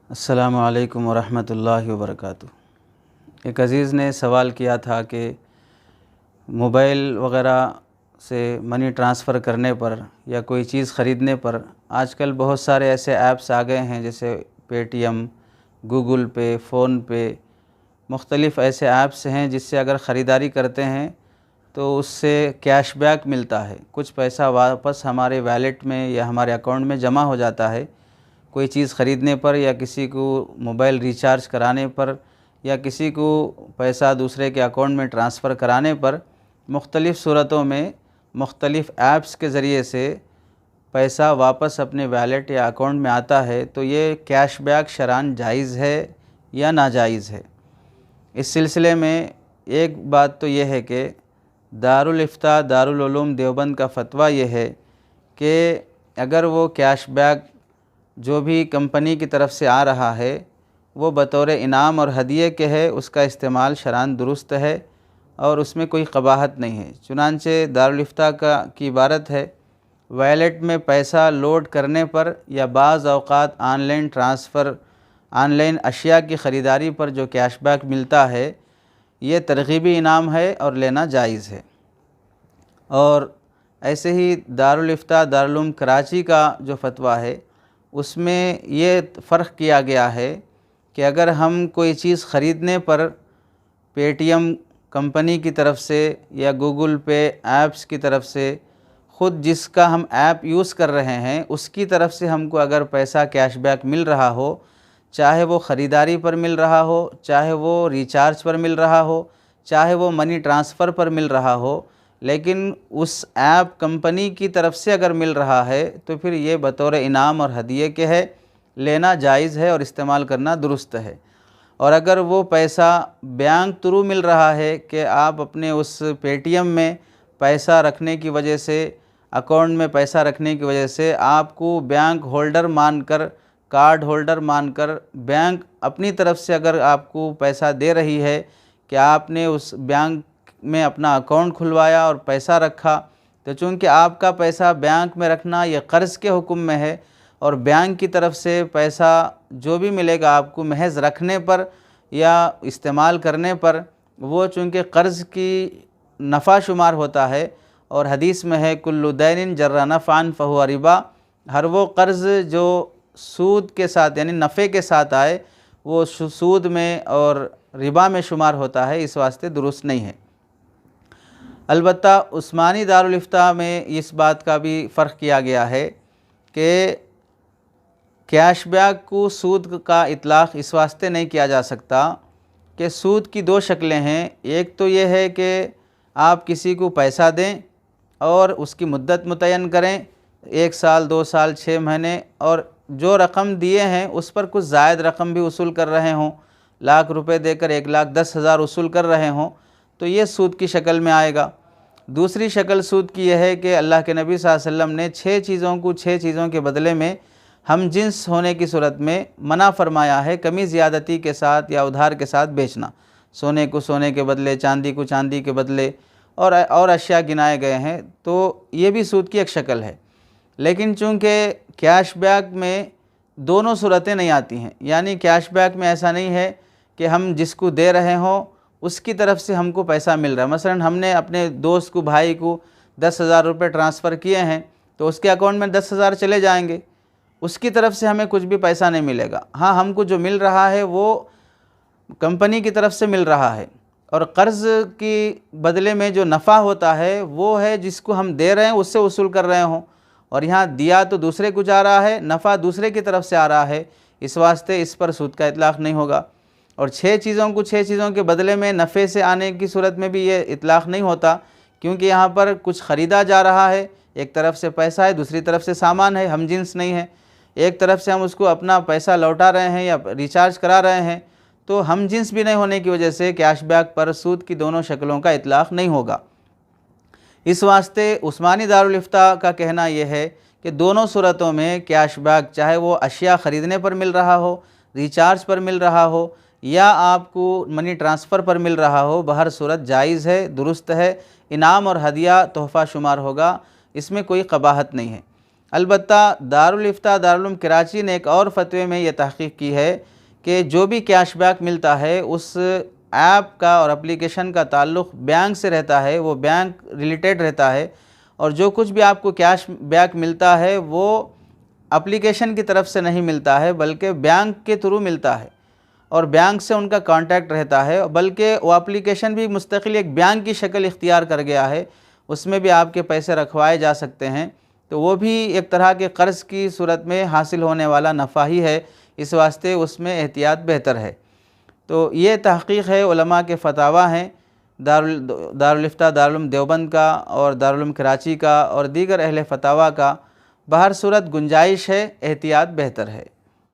السلام علیکم ورحمۃ اللہ وبرکاتہ۔ ایک عزیز نے سوال کیا تھا کہ موبائل وغیرہ سے منی ٹرانسفر کرنے پر یا کوئی چیز خریدنے پر آج کل بہت سارے ایسے ایپس آ گئے ہیں جیسے پے ٹی ایم، گوگل پے، فون پے، مختلف ایسے ایپس ہیں جس سے اگر خریداری کرتے ہیں تو اس سے کیش بیک ملتا ہے، کچھ پیسہ واپس ہمارے ویلٹ میں یا ہمارے اکاؤنٹ میں جمع ہو جاتا ہے۔ کوئی چیز خریدنے پر یا کسی کو موبائل ریچارج کرانے پر یا کسی کو پیسہ دوسرے کے اکاؤنٹ میں ٹرانسفر کرانے پر مختلف صورتوں میں مختلف ایپس کے ذریعے سے پیسہ واپس اپنے ویلٹ یا اکاؤنٹ میں آتا ہے، تو یہ کیش بیک شرعاً جائز ہے یا ناجائز ہے؟ اس سلسلے میں ایک بات تو یہ ہے کہ دارالافتاء دارالعلوم دیوبند کا فتویٰ یہ ہے کہ اگر وہ کیش بیک جو بھی کمپنی کی طرف سے آ رہا ہے وہ بطور انعام اور ہدیے کے ہے، اس کا استعمال شرعاً درست ہے اور اس میں کوئی قباحت نہیں ہے۔ چنانچہ دارالافتاء کی عبارت ہے، ویلٹ میں پیسہ لوڈ کرنے پر یا بعض اوقات آن لائن اشیاء کی خریداری پر جو کیش بیک ملتا ہے یہ ترغیبی انعام ہے اور لینا جائز ہے۔ اور ایسے ہی دارالافتاء دارالعلوم کراچی کا جو فتویٰ ہے اس میں یہ فرق کیا گیا ہے کہ اگر ہم کوئی چیز خریدنے پر پے ٹی ایم کمپنی کی طرف سے یا گوگل پے ایپس کی طرف سے خود جس کا ہم ایپ یوز کر رہے ہیں اس کی طرف سے ہم کو اگر پیسہ کیش بیک مل رہا ہو، چاہے وہ خریداری پر مل رہا ہو، چاہے وہ ریچارج پر مل رہا ہو، چاہے وہ منی ٹرانسفر پر مل رہا ہو، لیکن اس ایپ کمپنی کی طرف سے اگر مل رہا ہے تو پھر یہ بطور انعام اور ہدیے کے ہے، لینا جائز ہے اور استعمال کرنا درست ہے۔ اور اگر وہ پیسہ بینک تھرو مل رہا ہے کہ آپ اپنے اس پے ٹی ایم میں پیسہ رکھنے کی وجہ سے، اکاؤنٹ میں پیسہ رکھنے کی وجہ سے آپ کو بینک ہولڈر مان کر، کارڈ ہولڈر مان کر بینک اپنی طرف سے اگر آپ کو پیسہ دے رہی ہے کہ آپ نے اس بینک میں اپنا اکاؤنٹ کھلوایا اور پیسہ رکھا، تو چونکہ آپ کا پیسہ بینک میں رکھنا یہ قرض کے حکم میں ہے اور بینک کی طرف سے پیسہ جو بھی ملے گا آپ کو محض رکھنے پر یا استعمال کرنے پر وہ چونکہ قرض کی نفع شمار ہوتا ہے، اور حدیث میں ہے کل دین جر نفعا فہو ربا، ہر وہ قرض جو سود کے ساتھ یعنی نفع کے ساتھ آئے وہ سود میں اور ربا میں شمار ہوتا ہے، اس واسطے درست نہیں ہے۔ البتہ عثمانی دارالافتاء میں اس بات کا بھی فرق کیا گیا ہے کہ کیش بیک کو سود کا اطلاق اس واسطے نہیں کیا جا سکتا کہ سود کی دو شکلیں ہیں۔ ایک تو یہ ہے کہ آپ کسی کو پیسہ دیں اور اس کی مدت متعین کریں، 1 سال، 2 سال، 6 مہینے، اور جو رقم دیے ہیں اس پر کچھ زائد رقم بھی وصول کر رہے ہوں، لاکھ روپے دے کر 1,10,000 وصول کر رہے ہوں، تو یہ سود کی شکل میں آئے گا۔ دوسری شکل سود کی یہ ہے کہ اللہ کے نبی صلی اللہ علیہ وسلم نے 6 چیزوں کو 6 چیزوں کے بدلے میں ہم جنس ہونے کی صورت میں منع فرمایا ہے، کمی زیادتی کے ساتھ یا ادھار کے ساتھ بیچنا، سونے کو سونے کے بدلے، چاندی کو چاندی کے بدلے، اور اشیاء گنائے گئے ہیں، تو یہ بھی سود کی ایک شکل ہے۔ لیکن چونکہ کیش بیک میں دونوں صورتیں نہیں آتی ہیں، یعنی کیش بیک میں ایسا نہیں ہے کہ ہم جس کو دے رہے ہوں اس کی طرف سے ہم کو پیسہ مل رہا ہے۔ مثلا ہم نے اپنے دوست کو، بھائی کو 10,000 روپے ٹرانسفر کیے ہیں تو اس کے اکاؤنٹ میں 10,000 چلے جائیں گے، اس کی طرف سے ہمیں کچھ بھی پیسہ نہیں ملے گا۔ ہاں، ہم کو جو مل رہا ہے وہ کمپنی کی طرف سے مل رہا ہے، اور قرض کی بدلے میں جو نفع ہوتا ہے وہ ہے جس کو ہم دے رہے ہیں اس سے وصول کر رہے ہوں، اور یہاں دیا تو دوسرے کو جا رہا ہے، نفع دوسرے کی طرف سے آ رہا ہے، اس واسطے اس پر سود کا اطلاق نہیں ہوگا۔ اور 6 چیزوں کو 6 چیزوں کے بدلے میں نفع سے آنے کی صورت میں بھی یہ اطلاق نہیں ہوتا، کیونکہ یہاں پر کچھ خریدا جا رہا ہے، ایک طرف سے پیسہ ہے، دوسری طرف سے سامان ہے، ہم جنس نہیں ہے۔ ایک طرف سے ہم اس کو اپنا پیسہ لوٹا رہے ہیں یا ریچارج کرا رہے ہیں، تو ہم جنس بھی نہیں ہونے کی وجہ سے کیش بیک پر سود کی دونوں شکلوں کا اطلاق نہیں ہوگا۔ اس واسطے عثمانی دارالافتاء کا کہنا یہ ہے کہ دونوں صورتوں میں کیش بیک، چاہے وہ اشیاء خریدنے پر مل رہا ہو، ریچارج پر مل رہا ہو، یا آپ کو منی ٹرانسفر پر مل رہا ہو، بہر صورت جائز ہے، درست ہے، انعام اور ہدیہ تحفہ شمار ہوگا، اس میں کوئی قباحت نہیں ہے۔ البتہ دارالفتاء دارالعلوم کراچی نے ایک اور فتوے میں یہ تحقیق کی ہے کہ جو بھی کیش بیک ملتا ہے اس ایپ کا اور اپلیکیشن کا تعلق بینک سے رہتا ہے، وہ بینک ریلیٹڈ رہتا ہے، اور جو کچھ بھی آپ کو کیش بیک ملتا ہے وہ اپلیکیشن کی طرف سے نہیں ملتا ہے بلکہ بینک کے تھرو ملتا ہے، اور بینک سے ان کا کانٹیکٹ رہتا ہے، بلکہ وہ اپلیکیشن بھی مستقل ایک بینک کی شکل اختیار کر گیا ہے، اس میں بھی آپ کے پیسے رکھوائے جا سکتے ہیں، تو وہ بھی ایک طرح کے قرض کی صورت میں حاصل ہونے والا نفع ہی ہے، اس واسطے اس میں احتیاط بہتر ہے۔ تو یہ تحقیق ہے، علماء کے فتاویٰ ہیں، دارالفتاء دارالعلوم دیوبند کا اور دارالعلوم کراچی کا اور دیگر اہل فتاویٰ کا۔ بہر صورت گنجائش ہے، احتیاط بہتر ہے۔